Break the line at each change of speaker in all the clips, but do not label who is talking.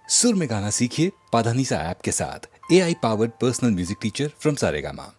सुर में गाना सीखिए पाधानीसा ऐप के साथ। AI powered personal music teacher from Saregama.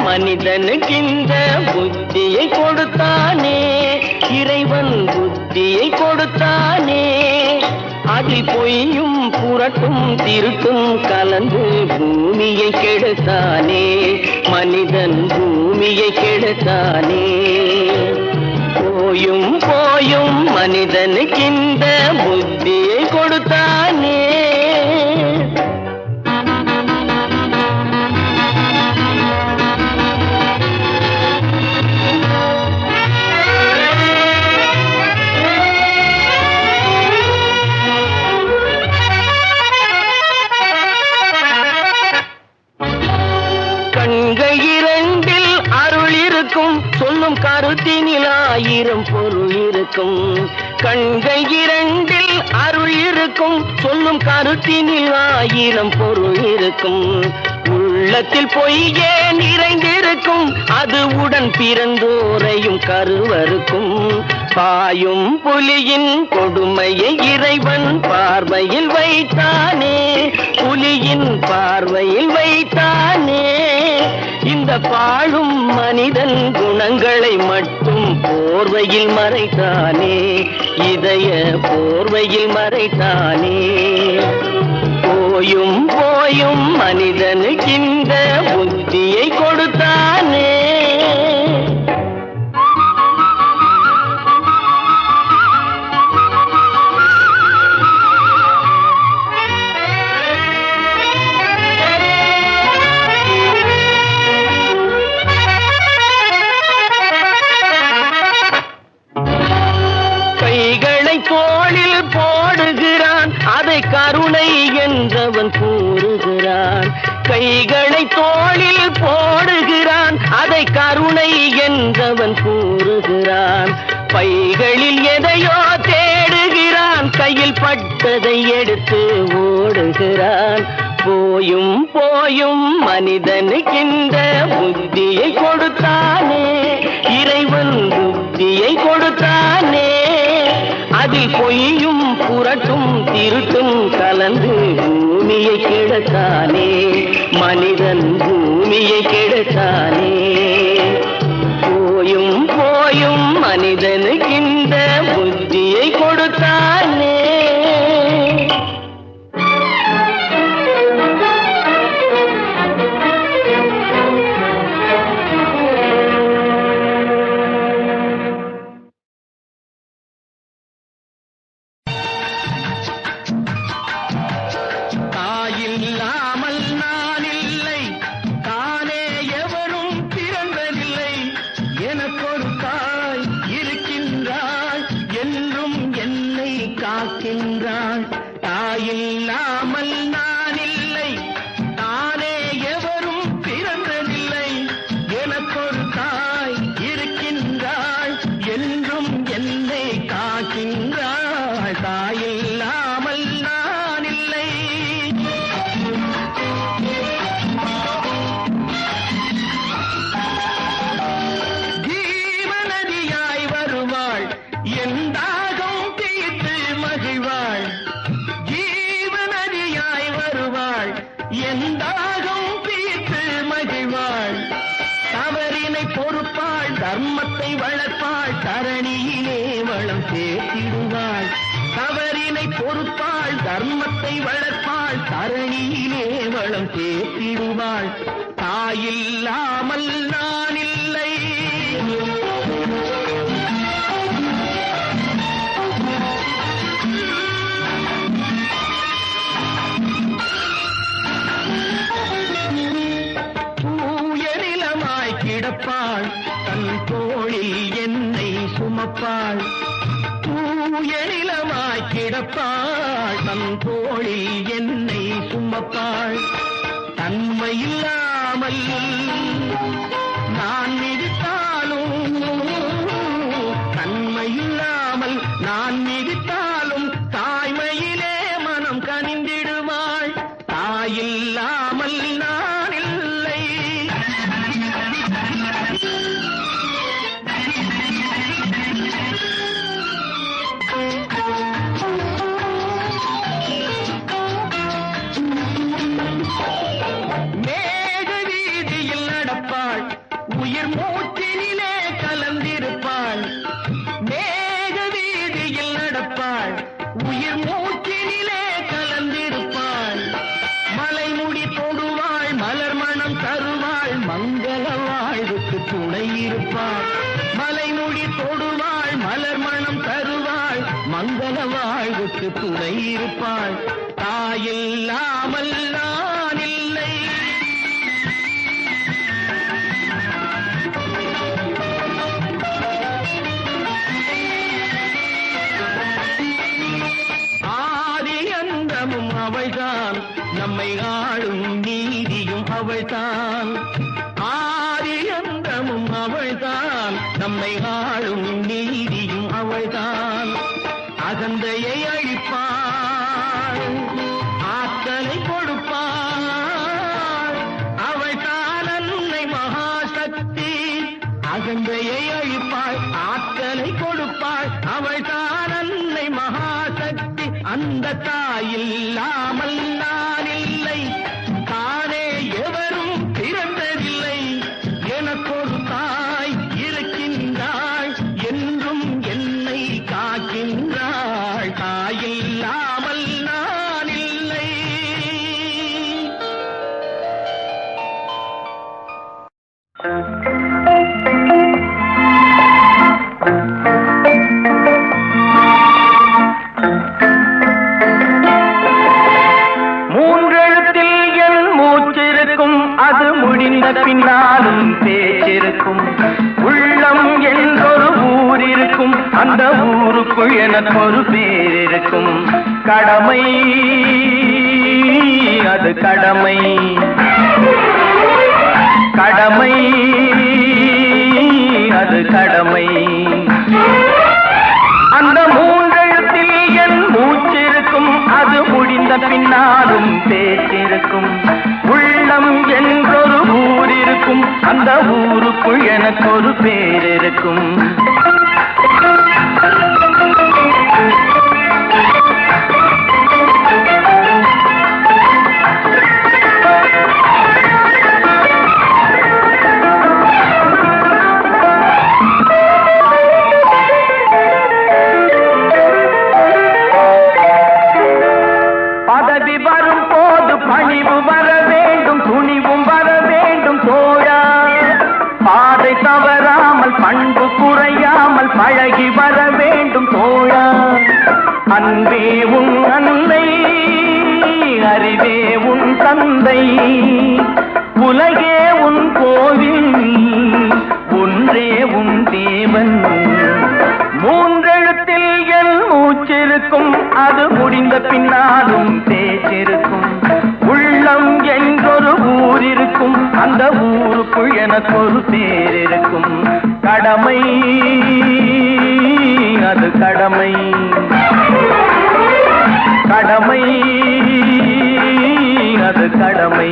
மனிதனுக்கிந்த புத்தியை கொடுத்தானே, இறைவன் புத்தியை கொடுத்தானே. அதில் பொய்யும் புரட்டும் திருட்டும் கலந்து பூமியை கெடுத்தானே, மனிதன் பூமியை கெடுத்தானே. போயும் போயும் மனிதனுக்கிந்த புத்தியை கொடுத்தானே. சொல்லும் கருத்தினில் ஆயிரம் பொருள் இருக்கும். கண்கள் இரண்டில் அருள் இருக்கும், சொல்லும் கருத்தினில் ஆயிரம் பொருள் இருக்கும். உள்ளத்தில் பொய்யே நிறைந்திருக்கும், அது உடன் பிறந்தோரையும் கருவருக்கும். பாயும் புலியின் கொடுமையை இறைவன் பார்வையில் வைத்தானே, புலியின் பார்வையில் வைத்தானே. இந்த பாழும் மனிதன் குணங்களை மட்டும் போர்வையில் மறைத்தானே, இதய போர்வையில் மறைத்தானே. போயும் போயும் மனிதனுக்கிந்த புத்தியை கொடுத்தானே. தோளில் போடுகிறான், அதை கருணை என்றவன் கூறுகிறான். கைகளை தோளில் போடுகிறான், அதை கருணை என்றவன் கூறுகிறான். பைகளில் எதையோ தேடுகிறான், கையில் பட்டதை எடுத்து ஓடுகிறான். போயும் போயும் மனிதனுக்கின்ற புத்தியை கொடுத்தானே, இறைவன் புத்தியை கொடுத்தானே. அதில் பொய்யும் புரட்டும் திருட்டும் கலந்து பூமியை கெடுத்தானே, மனிதன் பூமியை கெடுத்தானே. போயும் போயும் மனிதனுக்கின்ற புத்தியை கொடுத்தானே. தாயில்லாமல் நான் இல்லை, தானே எவரும் பிறந்ததில்லை. எனக்கொரு தாய் இருக்கின்றாள், என்றும் என்னை காக்கின்றாள். தாயில்லாமல் நான் இல்லை. ஜீவநதியாய் வருவாள், என் தாகம் தீர்த்து மகிழ்வாள். என் தாகம் தீர்த்து மகிழ்வாள். தவறினை பொறுப்பாள், தர்மத்தை வளர்ப்பாள், தரணியிலே வளம் சேர்த்திடுவாள். தவறினை பொறுப்பாள், தர்மத்தை வளர்ப்பாள், தரணியிலே வளம் சேர்த்திடுவாள். தாயில்லாமல் நான் இல்லை. கிடப்பாள், தன் தோளில் என்னை சுமப்பாள். எழிலமாய் கிடப்பாள் தன் தோளில் என்னை சுமப்பாள் தன்மையில்லாமல் நான் மிதித்தாலும் தன்மையில்லாமல் நான் மிதித்தாலும் தாய்மையிலே மனம் கனிந்திடுவாள் தாயில்லாமல் நான் இல்லை மேக வீதியில் நடப்பாள் உயிர் மூச்சினிலே கலந்திருப்பாள் மேக வீதியில் நடப்பாள் உயிர் மூச்சினிலே கலந்திருப்பாள் மலைமுடி தொடுவாள் மலர் மணம் தருவாள் மங்கள வாழ்வுக்கு துணை இருப்பாள் மலைமுடி தொடுவாள் மலர் மணம் தருவாள் மங்கள வாழ்வுக்கு துணை இருப்பாள் தாயில்லாமல் நான் இல்லை ஆதி அந்தமும் அவள்தான் நம்மை ஆளும் நீதியும் அவள்தான் ஆதி அந்தமும் அவள்தான் நம்மை ஆளும் நீதியும் அவள்தான் அகந்தையை அழிப்பாள் ஆற்றலை கொடுப்பாள் அவள்தான் அன்னை மகாசக்தி அகந்தையை அழிப்பாள் ஆற்றலை கொடுப்பாள் அவள்தான் அன்னை மகாசக்தி அந்த தாயில்லாமல் நான் இல்லை தானே எவரும் பிறந்ததில்லை எனக்கொரு தாய் இருக்கின்றாள் என்றும் என்னை காக்கின்றாள் தாயில்லாமல் நான் இல்லை மூன்றெழுத்தில் என் மூச்சிருக்கும் அது முடிந்த பின்னாலும் பேச்சிருக்கும் உள்ளம் என்றொரு ஊர் இருக்கும் அந்த ஊருக்குள் எனக்கு ஒரு பேர் இருக்கும் கடமை அது கடமை கடமை அது கடமை அந்த மூன்றெழுத்தில் என் மூச்சிருக்கும் அது முடிந்த பின்னாலும் பேச்சிருக்கும் உள்ளம் என்றொரு ஊர் இருக்கும் அந்த ஊருக்குள் எனக்கு ஒரு பேர் இருக்கும் பதவி வரும் போது பணிவு வர வேண்டும் துணிவும் வர வேண்டும் தோழா பாதை தவறாமல் பண்பு குறையாமல் பழகி வர வேண்டும் தோழா அன்பே உன் அன்னை அறிவே உன் தந்தை உலகே உன் கோவில் ஒன்றே உன் தேவன் மூன்றெழுத்தில் என் மூச்சிருக்கும் அது முடிந்த பின்னாலும் பேச்சிருக்கும் உள்ளம் என்றொரு ஊர் இருக்கும் அந்த ஊருக்குள் எனக்கு ஒரு பேர் இருக்கும் கடமை அது கடமை கடமை அது கடமை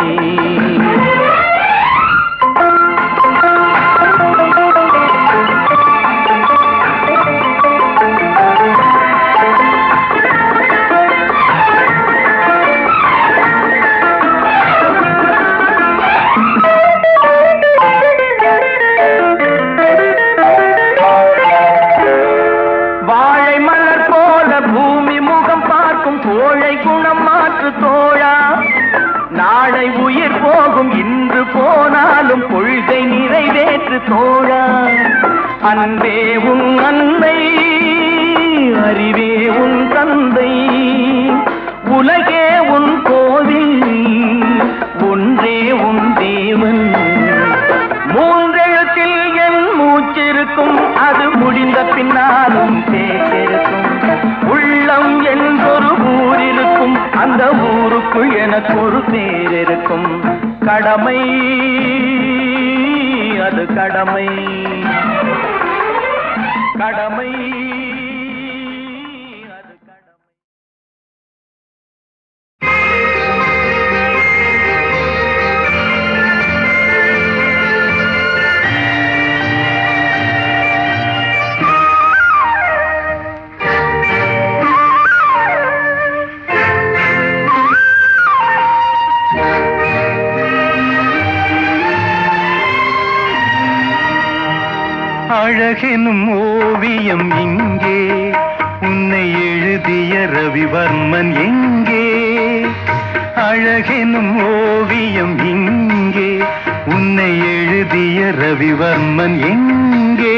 நாளை உயிர் போகும் இன்று போனாலும் கொள்கை நிறைவேற்று தோழா அன்பே உன் அன்னை அறிவே உன் தந்தை உலகே உன் கோவில் ஒன்றே உன் தேவன் மூன்றெழுத்தில் என் மூச்சிருக்கும் அது முடிந்த பின்னாலும் பேச்சிருக்கும் ஊருக்குள் எனக்கு ஒரு பேர் இருக்கும். கடமை அது கடமை, கடமை அது கடமை.
அழகெனும் ஓவியம் இங்கே, உன்னை எழுதிய ரவிவர்மன் எங்கே? அழகெனும் ஓவியம் இங்கே, உன்னை எழுதிய ரவிவர்மன் எங்கே?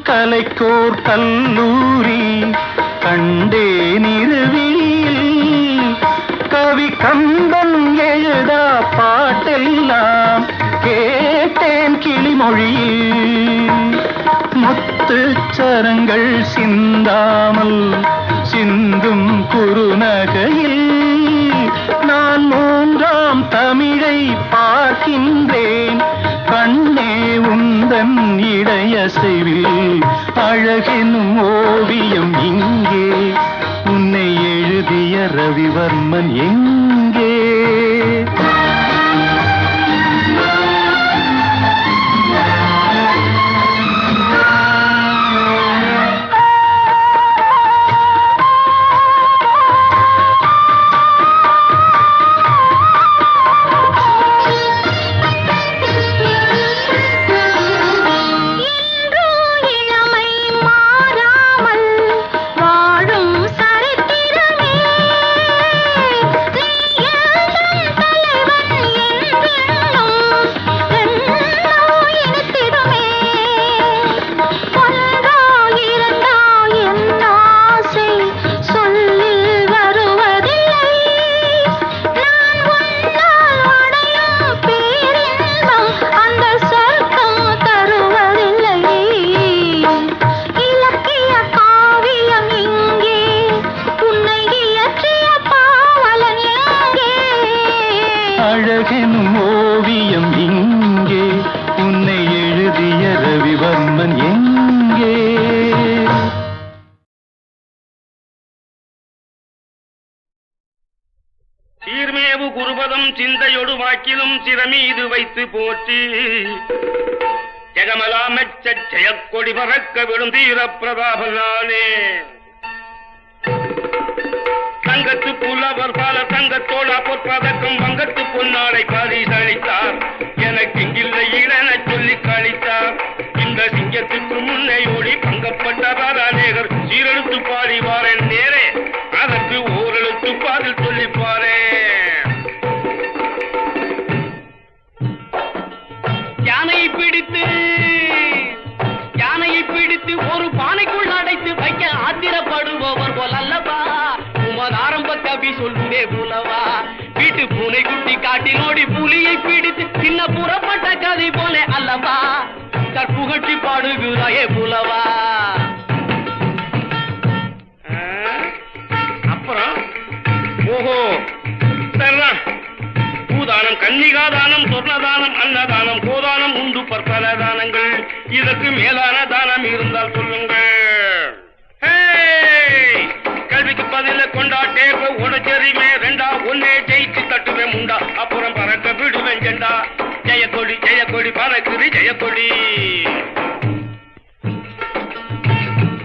கலைக்கோர் கல்லூரி கண்டேன் இரவில், கவி கம்பன் எழுதா பாட்டெல்லாம் கேட்டேன் கிளிமொழியில். முத்துச்சரங்கள் சிந்தாமல் சிந்தும் குறுநகையில் நான் மூன்றாம் தமிழை பார்க்கின்றேன். கண்ணே உந்தன் இடையசைவில் அழகெனும் ஓவியம் இங்கே, உன்னை எழுதிய ரவிவர்மன் எங்கே? அழகெனும் ஓவியம் இங்கே, உன்னை எழுதிய ரவிவர்மன் எங்கே?
சீர்மேவு குருபதம் சிந்தையொடு வாக்கிலும் சிறமீது வைத்து போற்றி, ஜெகமலாமச்ச ஜெயக்கொடி பறக்க விடும் தீர பிரதாபனானே. தங்கத்து புலவர் பால தங்கத்தோட பொற்பதக்கம் வங்கத்து பொன்னாடை பரிசளித்தார். எனக்கு இங்கில்லை இளன சொல்லி கழித்தார். இந்த சிங்கத்துக்கு முன்னை ஓடி பங்கப்பட்டதால் அநேகர் சீரெழுத்து பாடிவாரன் நேரே, அதற்கு ஓரெழுத்து பாதில் சொல்லிப்பாரே. யானையை பிடித்து ஒரு பானைக்குள் அடைத்து வைக்க ஆத்திரப்படுபவர் போல் அல்லவா உமது ஆரம்ப கவி சொல்லுமே புலவா. வீட்டு பூனை குட்டி காட்டில் ஓடி புலியை பிடித்து சின்ன புறப்பட்ட கதை போல அல்லவா கற்புகட்டி பாடுகிறாயே புலவா. அப்புறம் ஓஹோ சரிதான். பூதானம், கன்னிகாதானம், சொர்ணதானம், அன்னதானம், கோதானம் உண்டு பற்பல தானங்கள். இதற்கு மேலான தானம் இருந்தால் சொல்லுங்கள். கல்விக்கு பதில கொண்டாட்டே உடச்சரிமே ரெண்டா ஒன்னே ஜெயிச்சு தட்டுவேன் முண்டா. அப்புறம் பறக்க விடுவேன் ஜெண்டா. ஜெயக்கொடி ஜெயக்கொடி பறக்குது ஜெயக்கொடி.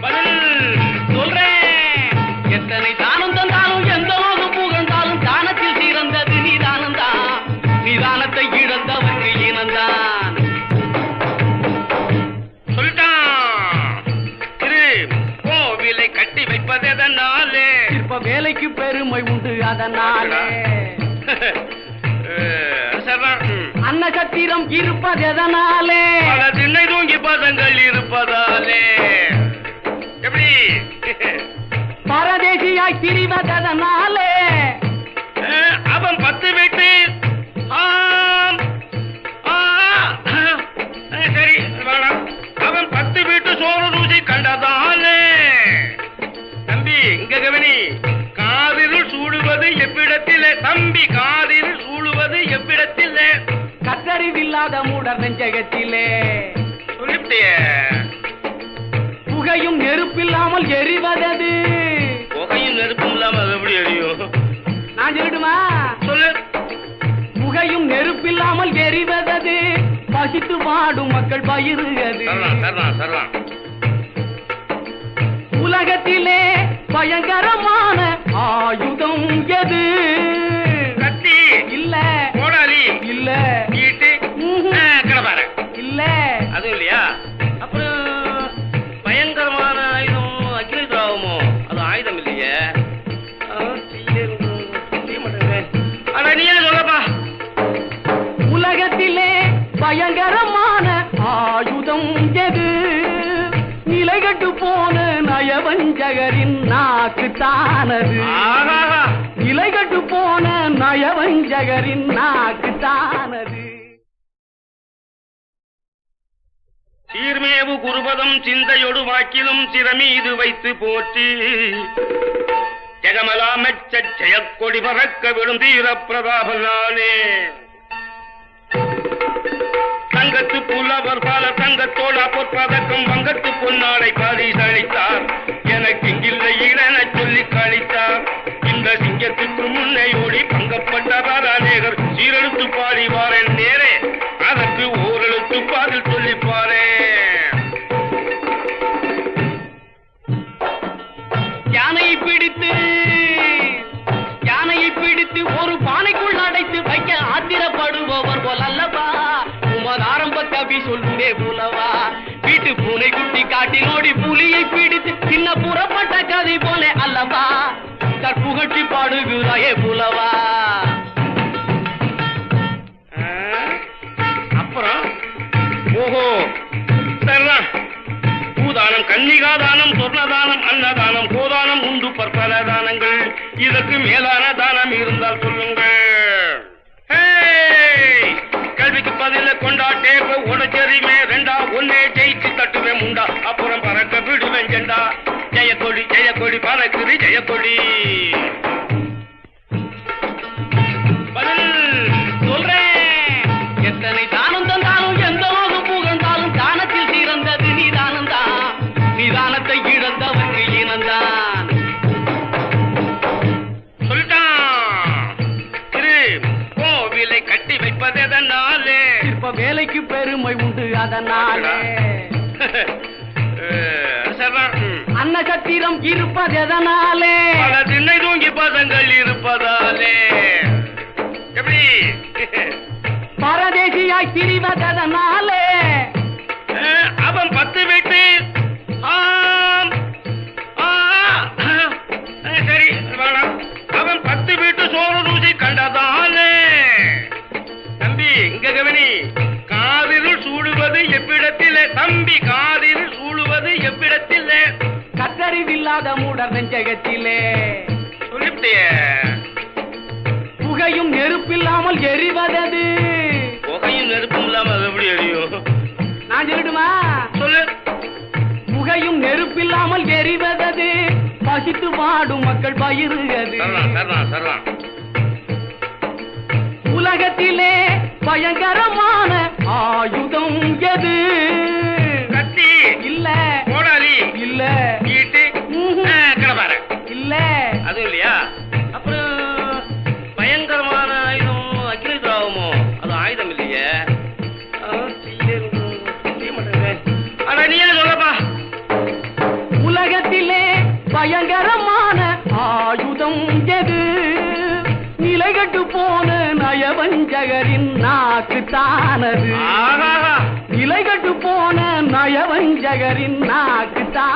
பதில் சொல்றேன். எத்தனை தானம் தந்தாலும் எந்த மோகம் புகழ்ந்தாலும் தானத்தில் சிறந்தது நீதானந்தான். நீதானத்தை இழந்தவருக்கு இனந்தான். சொல்லிட்டான். கோவிலை கட்டி வைப்பதெதனாலே வேலைக்கு பெருமை உண்டு அதனாலே அன்னசத்திரம் இருப்பது எதனாலே
திண்ணை தூங்கி பதங்கள் இருப்பதாலே எப்படி
பரதேசியாய் திரிவதனாலே
அவன் 10 வீட்டு சரி வேணாம் அவன் 10 வீட்டு சோறு ருசி கண்டதாலே தம்பி இங்க கவனி காதில் சூடுவது எவ்விடத்திலே தம்பி காதில் சூடுவது எவ்விடத்திலே
கத்தறிவில்லாத மூடர் நெஞ்சகத்திலே
சொல்லிவிட்டிய
புகையும் நெருப்பில்லாமல் எரிவதது
புகையும் நெருப்பும் இல்லாமல் அது எப்படி எரியும்
நான் சொல்லிடுமா
சொல்லு
புகையும் நெருப்பில்லாமல் எரிவதது பசித்து வாடும் மக்கள் பயிருகிறது உலகத்திலே பயங்கரமான ஆயுதம் எது
கத்தி
இல்ல
கோடாலி
இல்ல
ஈட்டி கிடப்பார
இல்ல
அது இல்லையா அப்புறம் பயங்கரமான ஆயுதம் அக்னி திராவமோ அது ஆயுதம் இல்லையே ஆனா நீயே சொல்லப்பா
உலகத்திலே பயங்கரமான ஆயுதம் எது நிலைகட்டு போன நயவஞ்சகரின் நாக்கு தானது நிலைகட்டு போன நயவஞ்சகரின் நாக்கு தானது
சீர்மேவு குருபதம் சிந்தையொடு வாக்கிலும் சிறமீது வைத்து போற்றி ஜெகமலாமெச்ச ஜெயக்கொடி பறக்க விடும் தீர பிரதாபனானே தங்கத்து புலவர் பால தங்கத்தோடா பொற்பதக்கம் வங்கத்து பொன்னாடை பரிசளித்தார் எனக்கு இங்கில்லை என சொல்லி கழித்தார் இந்த சிங்கத்துக்கு முன்னே ஓடி பங்கப்பட்டவர் அநேகர் சீரெழுத்து பாடிவாரன் நேரே அதற்கு ஓரெழுத்து பாதில் சொல்லிப்பாரே
யானையை பிடித்து ஒரு பானைக்குள் அடைத்து வைக்க ஆத்திரப்படுபவர் போல் அல்லவா உமது ஆரம்ப கவி சொல்லுமே புலவா வீட்டு பூனை குட்டி காட்டினோடி புலியை பிடித்து சின்ன புறப்பட்ட கதை போல அல்லவா கற்புகட்டி பாடுகிறாயே புலவா
அப்புறம் ஓஹோ சரிதான் பூதானம் கன்னிகாதானம் சொர்ணதானம் அன்னதானம் கோதானம் உண்டு பற்பல தானங்கள் இதற்கு மேலான தானம் இருந்தால் சொல்லுங்கள் கல்விக்கு பதில கொண்டாட்டே உடச்சரிமே ரெண்டா ஒன்னே ஜெயிச்சு தட்டுவேன் முண்டா அப்புறம் பறக்க விடுவேன் ஜெண்டா ஜெயக்கொடி பறக்குது ஜெயக்கொடி
பதில் சொல்றேன் எத்தனை தானம் தந்தாலும் எந்த லோகம் புகழ்ந்தாலும் தானத்தில் சிறந்தது நீதானந்தான் நீதானத்தை இழந்தவருக்கு இனந்தான்
கோவிலை கட்டி வைப்பதனாலே
இப்ப வேலைக்கு பெருமை உண்டு அதனாலே அன்னசத்திரம் இருப்பது எதனாலே
திண்ணை தூங்கி பதங்கள் இருப்பதாலே எப்படி
பரதேசியாய் திரிவதனாலே
அவன் 10 வீட்டு சரி வேணாம் அவன் 10 வீட்டு சோறு ருசி கண்டதாலே தம்பி இங்க கவனி காதில் சூடுவது எவ்விடத்திலே தம்பி காதில் சூடுவது எவ்விடத்திலே
கத்தறிவில்லாத மூடர் நெஞ்சகத்திலே
சொல்லிவிட்டிய
புகையும் நெருப்பில்லாமல் எரிவதது
புகையும் நெருப்பும் இல்லாமல் அது எப்படி எரியும்
நான் சொல்லிடுமா
சொல்லு
புகையும் நெருப்பில்லாமல் எரிவதது பசித்து வாடும் மக்கள் பயிருகிறது உலகத்திலே பயங்கரமான ஆயுதம் எது
கத்தி
இல்ல
கோடாலி
இல்ல
ஈட்டி கிடப்பார
இல்ல
அது இல்லையா அப்புறம் பயங்கரமான ஆயுதம் அக்னி திராவமோ அது ஆயுதம் இல்லையே ஆனா நீயே சொல்லப்பா
உலகத்திலே பயங்கரமான ஆயுதம் எது நிலைகட்டு போன நயவஞ்சகரின் நாக்கு தானது நிலைகட்டு போன நயவஞ்சகரின் நாக்கு தான்